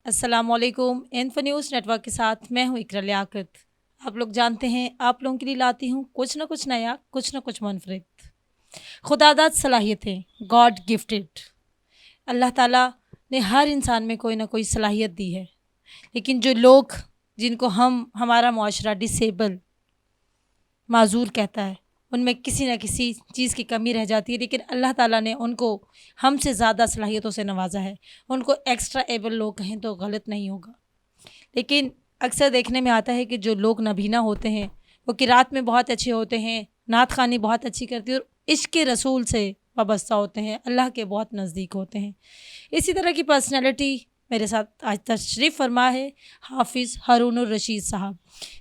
السلام علیکم. Info news net work کے ساتھ میں ہوں اقرا لیاقت. آپ لوگ جانتے ہیں آپ لوگوں کے لیے لاتی ہوں کچھ نہ کچھ نیا، کچھ نہ کچھ منفرد. خدا داد صلاحیتیں، گاڈ گفٹڈ. اللہ تعالیٰ نے ہر انسان میں کوئی نہ کوئی صلاحیت دی ہے، لیکن جو لوگ جن کو ہمارا معاشرہ ڈسیبل، معذور کہتا ہے، ان میں کسی نہ کسی چیز کی کمی رہ جاتی ہے، لیکن اللہ تعالیٰ نے ان کو ہم سے زیادہ صلاحیتوں سے نوازا ہے. ان کو ایکسٹرا ایبل لوگ کہیں تو غلط نہیں ہوگا، لیکن اکثر دیکھنے میں آتا ہے کہ جو لوگ نابینا ہوتے ہیں وہ قرات میں بہت اچھے ہوتے ہیں، نعت خوانی بہت اچھی کرتی ہے اور عشق رسول سے وابستہ ہوتے ہیں، اللہ کے بہت نزدیک ہوتے ہیں. اسی طرح کی پرسنالٹی میرے ساتھ آج تشریف فرما ہے حافظ ہارون الرشید صاحب،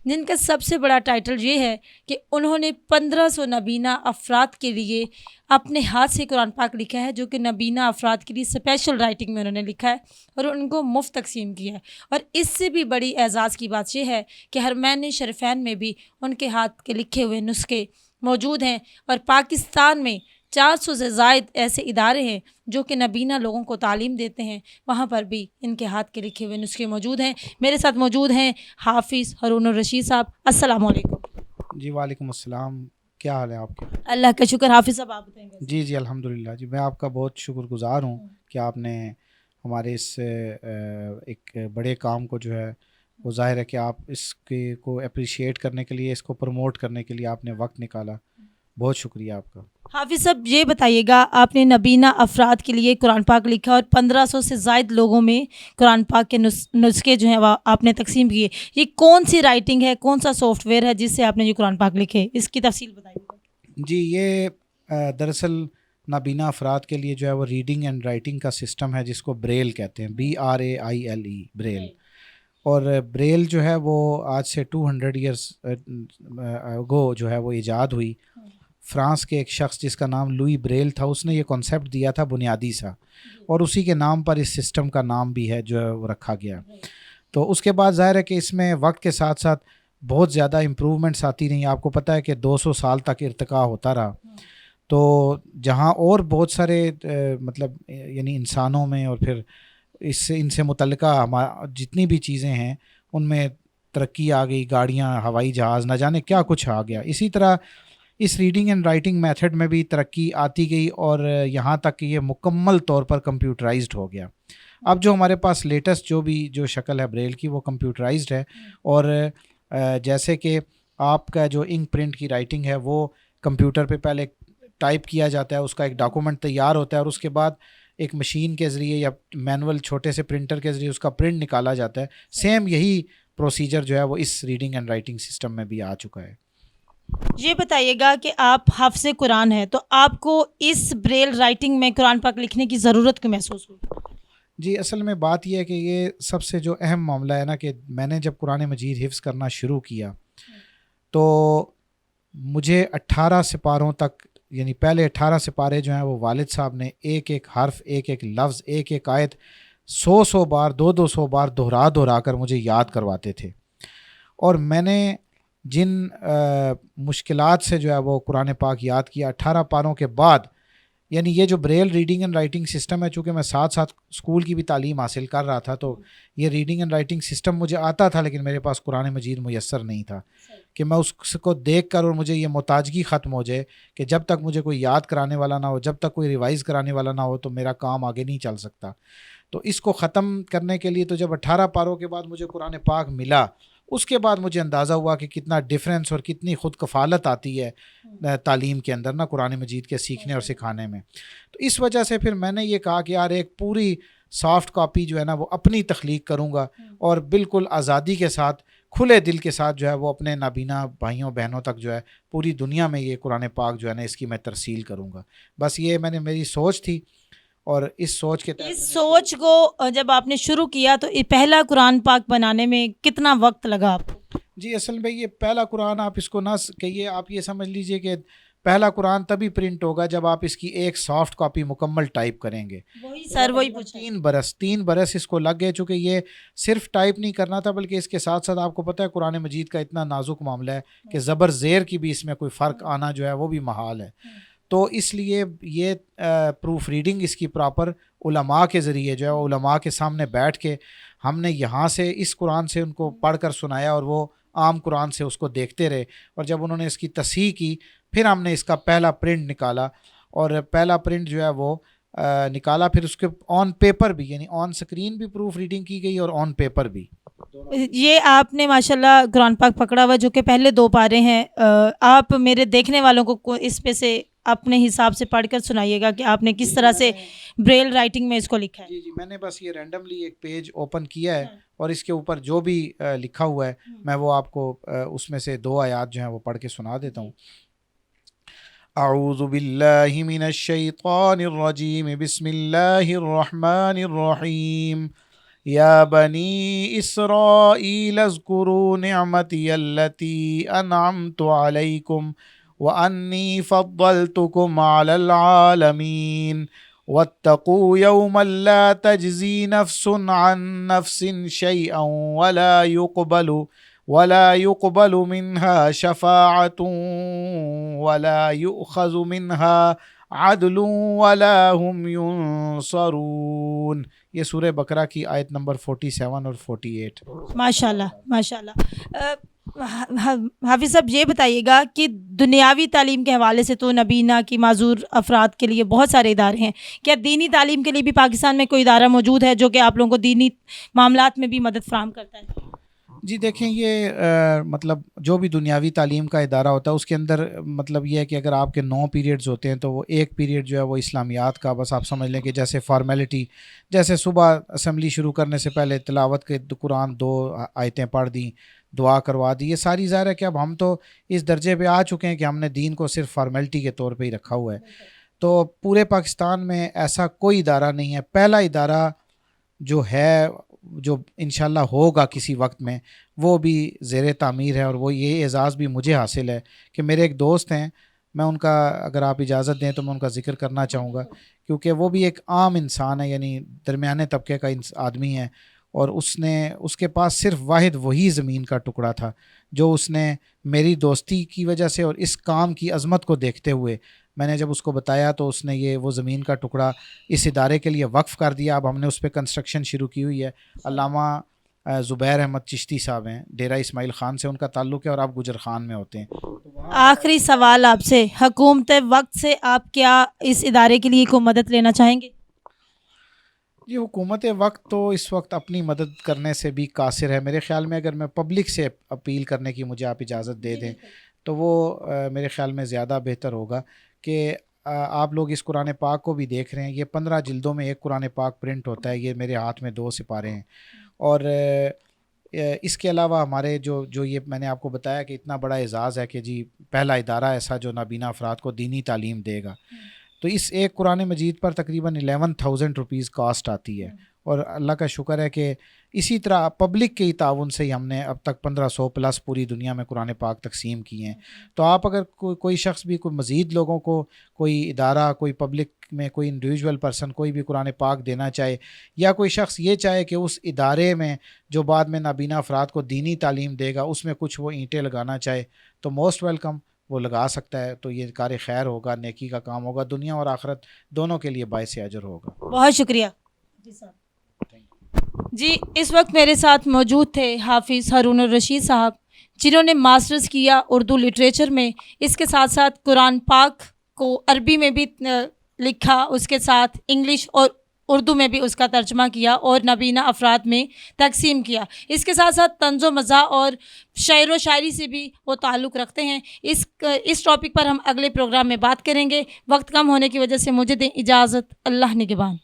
جن کا سب سے بڑا ٹائٹل یہ ہے کہ انہوں نے 1500 نابینا افراد کے لیے اپنے ہاتھ سے قرآن پاک لکھا ہے، جو کہ نابینا افراد کے لیے اسپیشل رائٹنگ میں انہوں نے لکھا ہے اور ان کو مفت تقسیم کیا ہے. اور اس سے بھی بڑی اعزاز کی بات یہ ہے کہ حرمین شریفین میں بھی ان کے ہاتھ کے لکھے ہوئے نسخے موجود ہیں، اور پاکستان میں 400 سے زائد ایسے ادارے ہیں جو کہ نابینا لوگوں کو تعلیم دیتے ہیں، وہاں پر بھی ان کے ہاتھ کے لکھے ہوئے نسخے موجود ہیں. میرے ساتھ موجود ہیں حافظ ہارون الرشید صاحب. السلام علیکم. جی وعلیکم السلام. کیا حال ہے آپ کے؟ اللہ کا شکر. حافظ صاحب آپ بتائیں گے. جی الحمدللہ. جی میں آپ کا بہت شکر گزار ہوں کہ آپ نے ہمارے اس ایک بڑے کام کو جو ہے وہ ظاہر ہے کہ آپ اس کے کو اپریشیٹ کرنے کے لیے، اس کو پروموٹ کرنے کے لیے آپ نے وقت نکالا. بہت شکریہ آپ کا. حافظ صاحب یہ بتائیے گا، آپ نے نابینا افراد کے لیے قرآن پاک لکھا اور 1500 سے زائد لوگوں میں قرآن پاک کے نسخے جو ہیں وہ آپ نے تقسیم کیے. یہ کون سی رائٹنگ ہے، کون سا سافٹ ویئر ہے جس سے آپ نے یہ قرآن پاک لکھے؟ اس کی تفصیل بتائیے گا. جی یہ دراصل نابینا افراد کے لیے جو ہے وہ ریڈنگ اینڈ رائٹنگ کا سسٹم ہے، جس کو بریل کہتے ہیں، BRAILE بریل. اور بریل جو ہے وہ آج سے 200 ایئرس اگو جو ہے وہ ایجاد ہوئی. فرانس کے ایک شخص جس کا نام لوئی بریل تھا، اس نے یہ کنسیپٹ دیا تھا بنیادی سا، اور اسی کے نام پر اس سسٹم کا نام بھی ہے جو ہے وہ رکھا گیا. تو اس کے بعد ظاہر ہے کہ اس میں وقت کے ساتھ ساتھ بہت زیادہ امپرومنٹس آتی رہیں. آپ کو پتہ ہے کہ 200 سال تک ارتقاء ہوتا رہا. تو جہاں اور بہت سارے مطلب یعنی انسانوں میں اور پھر ان سے متعلقہ جتنی بھی چیزیں ہیں ان میں ترقی آ گئی، گاڑیاں، ہوائی جہاز، نہ جانے کیا کچھ آ گیا. اسی طرح اس ریڈنگ اینڈ رائٹنگ میتھڈ میں بھی ترقی آتی گئی، اور یہاں تک کہ یہ مکمل طور پر کمپیوٹرائزڈ ہو گیا. اب جو ہمارے پاس لیٹسٹ جو شکل ہے بریل کی، وہ کمپیوٹرائزڈ ہے. اور جیسے کہ آپ کا جو انک پرنٹ کی رائٹنگ ہے وہ کمپیوٹر پہ پہلے ٹائپ کیا جاتا ہے، اس کا ایک ڈاکومنٹ تیار ہوتا ہے، اور اس کے بعد ایک مشین کے ذریعے یا مینول چھوٹے سے پرنٹر کے ذریعے اس کا پرنٹ نکالا جاتا ہے. سیم یہی پروسیجر جو ہے وہ اس ریڈنگ اینڈ رائٹنگ سسٹم میں بھی آ چکا ہے. یہ بتائیے گا کہ آپ حافظ قرآن ہیں، تو آپ کو اس بریل رائٹنگ میں قرآن پاک لکھنے کی ضرورت کیوں محسوس ہوئی؟ جی اصل میں بات یہ ہے کہ یہ سب سے جو اہم معاملہ ہے نا، کہ میں نے جب قرآن مجید حفظ کرنا شروع کیا تو مجھے 18 سپاروں تک، یعنی پہلے 18 سپارے جو ہیں وہ والد صاحب نے ایک ایک حرف، ایک ایک لفظ، ایک ایک آیت 100 بار، 200 بار دہرا کر مجھے یاد کرواتے تھے. اور میں نے جن مشکلات سے جو ہے وہ قرآن پاک یاد کیا 18 پاروں کے بعد، یعنی یہ جو Braille reading and writing system ہے، چونکہ میں ساتھ ساتھ اسکول کی بھی تعلیم حاصل کر رہا تھا، تو یہ ریڈنگ اینڈ رائٹنگ سسٹم مجھے آتا تھا، لیکن میرے پاس قرآن مجید میسر نہیں تھا کہ میں اس کو دیکھ کر اور مجھے یہ محتاجگی ختم ہو جائے کہ جب تک مجھے کوئی یاد کرانے والا نہ ہو، جب تک کوئی ریوائز کرانے والا نہ ہو، تو میرا کام آگے نہیں چل سکتا. تو اس کو ختم کرنے کے لیے تو جب 18 پاروں کے بعد مجھے قرآن پاک ملا، اس کے بعد مجھے اندازہ ہوا کہ کتنا ڈفرینس اور کتنی خود کفالت آتی ہے تعلیم کے اندر نا، قرآن مجید کے سیکھنے اور سکھانے میں. تو اس وجہ سے پھر میں نے یہ کہا کہ یار ایک پوری سافٹ کاپی جو ہے نا وہ اپنی تخلیق کروں گا، اور بالکل آزادی کے ساتھ، کھلے دل کے ساتھ جو ہے وہ اپنے نابینا بھائیوں بہنوں تک جو ہے پوری دنیا میں یہ قرآن پاک جو ہے نا اس کی میں ترسیل کروں گا. بس یہ میری سوچ تھی، اور اس سوچ کے تحت اس سوچ کو جب آپ نے شروع کیا تو پہلا قرآن پاک بنانے میں کتنا وقت لگا آپ کو؟ جی اصل میں یہ پہلا قرآن آپ اس کو نہ کہیے، آپ یہ سمجھ لیجئے کہ پہلا قرآن تبھی پرنٹ ہوگا جب آپ اس کی ایک سافٹ کاپی مکمل ٹائپ کریں گے. وہی پوچھا. 3 برس اس کو لگ گئے، چونکہ یہ صرف ٹائپ نہیں کرنا تھا بلکہ اس کے ساتھ ساتھ آپ کو پتہ ہے قرآن مجید کا اتنا نازک معاملہ ہے کہ زبر زیر کی بھی اس میں کوئی فرق آنا جو ہے وہ بھی محال ہے. تو اس لیے یہ پروف ریڈنگ اس کی پراپر علماء کے ذریعے جو ہے علماء کے سامنے بیٹھ کے ہم نے یہاں سے اس قرآن سے ان کو پڑھ کر سنایا اور وہ عام قرآن سے اس کو دیکھتے رہے، اور جب انہوں نے اس کی تصحیح کی پھر ہم نے اس کا پہلا پرنٹ نکالا، اور پہلا پرنٹ جو ہے وہ نکالا، پھر اس کے آن پیپر بھی، یعنی آن سکرین بھی پروف ریڈنگ کی گئی اور آن پیپر بھی۔ یہ آپ نے ماشاءاللہ قرآن پاک پکڑا ہوا جو کہ پہلے 2 پارے ہیں، آپ میرے دیکھنے والوں کو اس پہ سے اپنے حساب سے پڑھ کر سنائیے گا کہ آپ نے کس طرح سے بریل رائٹنگ میں اس کو لکھا ہے۔ جی میں نے بس یہ رینڈملی ایک پیج اوپن کیا ہے اور اس کے اوپر جو بھی لکھا ہوا ہے میں وہ آپ کو اس میں سے 2 آیات جو ہیں وہ پڑھ کے سنا دیتا ہوں۔ اعوذ باللہ من الشیطان الرجیم، بسم اللہ الرحمن الرحیم، یا بنی اسرائیل اذکروا نعمتی التی انعمت علیکم وانی فضلتکم علی العالمین واتقوا یوما لا تجزی نفس عن نفس شیئا ولا يقبل منها شفاعة ولا يؤخذ منها عدل ولا هم ينصرون۔ یہ سورہ بقرہ کی آیت نمبر 47 اور 48۔ ماشاءاللہ ماشاءاللہ۔ حافظ صاحب یہ بتائیے گا کہ دنیاوی تعلیم کے حوالے سے تو نبینہ کی معذور افراد کے لیے بہت سارے ادارے ہیں، کیا دینی تعلیم کے لیے بھی پاکستان میں کوئی ادارہ موجود ہے جو کہ آپ لوگوں کو دینی معاملات میں بھی مدد فراہم کرتا ہے؟ جی دیکھیں، یہ مطلب جو بھی دنیاوی تعلیم کا ادارہ ہوتا ہے اس کے اندر مطلب یہ ہے کہ اگر آپ کے 9 پیریڈز ہوتے ہیں تو وہ ایک پیریڈ جو ہے وہ اسلامیات کا، بس آپ سمجھ لیں کہ جیسے فارمیلٹی، جیسے صبح اسمبلی شروع کرنے سے پہلے تلاوت کے قرآن 2 آیتیں پڑھ دیں، دعا کروا دی، یہ ساری ظاہر ہے کہ اب ہم تو اس درجے پہ آ چکے ہیں کہ ہم نے دین کو صرف فارمیلٹی کے طور پہ ہی رکھا ہوا ہے۔ تو پورے پاکستان میں ایسا کوئی ادارہ نہیں ہے۔ پہلا ادارہ جو ہے، جو انشاءاللہ ہوگا کسی وقت میں، وہ بھی زیر تعمیر ہے، اور وہ یہ اعزاز بھی مجھے حاصل ہے کہ میرے ایک دوست ہیں، میں ان کا اگر آپ اجازت دیں تو میں ان کا ذکر کرنا چاہوں گا، کیونکہ وہ بھی ایک عام انسان ہے، یعنی درمیانے طبقے کا آدمی ہے، اور اس کے پاس صرف واحد وہی زمین کا ٹکڑا تھا جو اس نے میری دوستی کی وجہ سے اور اس کام کی عظمت کو دیکھتے ہوئے، میں نے جب اس کو بتایا تو اس نے وہ زمین کا ٹکڑا اس ادارے کے لیے وقف کر دیا۔ اب ہم نے اس پہ کنسٹرکشن شروع کی ہوئی ہے۔ علامہ زبیر احمد چشتی صاحب ہیں، ڈیرہ اسماعیل خان سے ان کا تعلق ہے، اور آپ گجر خان میں ہوتے ہیں۔ آخری سوال آپ سے، حکومت وقت سے آپ کیا اس ادارے کے لیے کوئی مدد لینا چاہیں گے؟ جی حکومت وقت تو اس وقت اپنی مدد کرنے سے بھی قاصر ہے میرے خیال میں۔ اگر میں پبلک سے اپیل کرنے کی مجھے آپ اجازت دے دیں تو وہ میرے خیال میں زیادہ بہتر ہوگا کہ آپ لوگ اس قرآن پاک کو بھی دیکھ رہے ہیں، یہ 15 جلدوں میں ایک قرآن پاک پرنٹ ہوتا ہے، یہ میرے ہاتھ میں 2 سپارے ہیں، اور اس کے علاوہ ہمارے جو یہ میں نے آپ کو بتایا کہ اتنا بڑا اعزاز ہے کہ جی پہلا ادارہ ایسا جو نابینا افراد کو دینی تعلیم دے گا، تو اس ایک قرآن مجید پر تقریباً 11,000 روپیز کاسٹ آتی ہے، اور اللہ کا شکر ہے کہ اسی طرح پبلک کے تعاون سے ہی ہم نے اب تک 1500 پلس پوری دنیا میں قرآن پاک تقسیم کیے ہیں۔ تو آپ اگر کوئی شخص بھی کوئی مزید لوگوں کو، کوئی ادارہ، کوئی پبلک میں کوئی انڈیویجول پرسن کوئی بھی قرآن پاک دینا چاہے، یا کوئی شخص یہ چاہے کہ اس ادارے میں جو بعد میں نابینا افراد کو دینی تعلیم دے گا اس میں کچھ وہ اینٹیں لگانا چاہے تو موسٹ ویلکم، وہ لگا سکتا ہے، تو یہ کار خیر ہوگا، نیکی کا کام ہوگا، دنیا اور آخرت دونوں کے لیے باعث اجر ہوگا۔ بہت شکریہ جی۔ اس وقت میرے ساتھ موجود تھے حافظ ہارون الرشید صاحب، جنہوں نے ماسٹرز کیا اردو لٹریچر میں، اس کے ساتھ ساتھ قرآن پاک کو عربی میں بھی لکھا، اس کے ساتھ انگلش اور اردو میں بھی اس کا ترجمہ کیا اور نابینا افراد میں تقسیم کیا۔ اس کے ساتھ ساتھ طنز و مزاح اور شعر و شاعری سے بھی وہ تعلق رکھتے ہیں۔ اس ٹاپک پر ہم اگلے پروگرام میں بات کریں گے۔ وقت کم ہونے کی وجہ سے مجھے دیں اجازت، اللہ نگہبان۔